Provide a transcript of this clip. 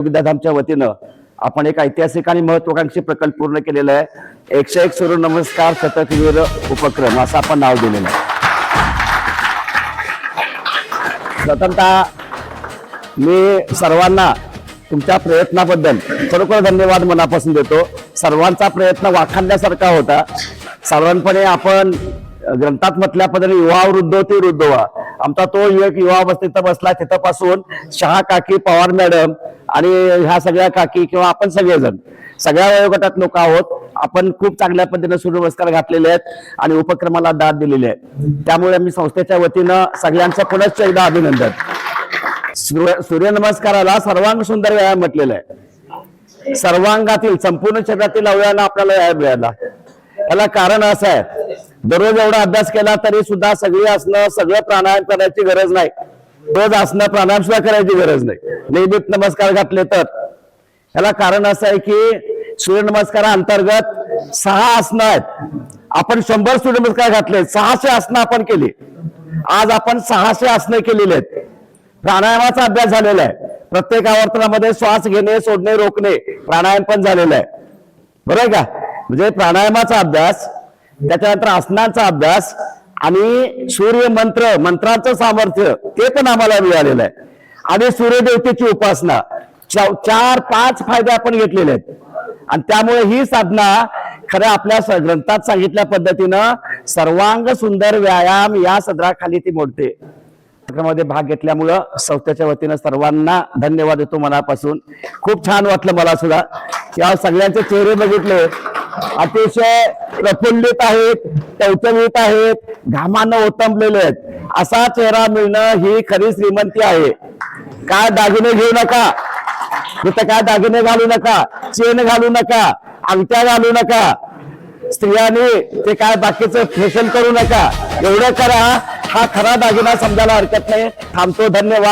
विद्याधामच्या वतीनं आपण एक ऐतिहासिक आणि महत्वाकांक्षी प्रकल्प पूर्ण केलेला आहे। 101 सूर्यनमस्कार शतकवीर उपक्रम असं आपण नाव दिलेलं आहे। प्रथमतः मी सर्वांना तुमच्या प्रयत्नाबद्दल खरोखर धन्यवाद मनापासून देतो। सर्वांचा प्रयत्न वाखाणण्यासारखा होता। साधारणपणे आपण ग्रंथात म्हटल्या पद्धतीने युवा वृद्धोती वृद्ध व्हा, आमचा तो एक युवा अवस्थेत बसला तिथं पासून शहा काकी, पवार मॅडम आणि ह्या सगळ्या काकी किंवा आपण सगळेजण सगळ्या वयोगटात लोक आहोत। आपण खूप चांगल्या पद्धतीने सूर्यनमस्कार घातलेले आहेत आणि उपक्रमाला दाद दिलेली आहे। त्यामुळे मी संस्थेच्या वतीनं सगळ्यांचं पुनश्च एकदा अभिनंदन। सूर्यनमस्काराला सर्वांग सुंदर व्यायाम म्हटलेला आहे। सर्वांगातील संपूर्ण शरीरातील अवयवांना आपल्याला व्यायाम मिळाला। याला कारण असं आहे, दररोज एवढा अभ्यास केला तरी सुद्धा सगळी असणं सगळं प्राणायाम करायची गरज नाही। रोज असणं प्राणायाम सुद्धा करायची गरज नाही, नियमित नमस्कार घातले तर। याला कारण असं आहे की सूर्यनमस्कारा अंतर्गत 6 आसनं आहेत। आपण 100 सूर्यनमस्कार घातले, 600 आसनं आपण केली। आज आपण 600 आसनं केलेली आहेत। प्राणायामाचा अभ्यास झालेला आहे। प्रत्येक आवर्तनामध्ये श्वास घेणे, सोडणे, रोखणे प्राणायाम पण झालेला आहे, बरोबर का? म्हणजे प्राणायामाचा अभ्यास, त्याच्यानंतर आसनांचा अभ्यास आणि सूर्य मंत्राचं सामर्थ्य ते पण आम्हाला मिळालेलं आहे। आणि सूर्यदेवतेची उपासना 4-5 फायदे आपण घेतलेले आहेत। आणि त्यामुळे ही साधना खरं आपल्या ग्रंथात सांगितल्या पद्धतीनं सर्वांग सुंदर व्यायाम या सदराखाली ती मोडते। मध्ये भाग घेतल्यामुळं संस्थेच्या वतीनं सर्वांना धन्यवाद देतो मनापासून। खूप छान वाटलं मला सुद्धा। या सगळ्यांचे चेहरे बघितले, अतिशय प्रफुल्लित आहेत, टवटवीत आहेत, घामानं ओतंबलेले आहेत। असा चेहरा मिळणं ही खरी श्रीमंती आहे। काय दागिने घेऊ नका, तिथं काय दागिने घालू नका, चेन घालू नका, अंगठ्या घालू नका, स्त्रियांनी ते काय बाकीचं फॅशन करू नका। एवढं करा, हा खरा दागिना समजायला हरकत नाही। थांबतो, धन्यवाद।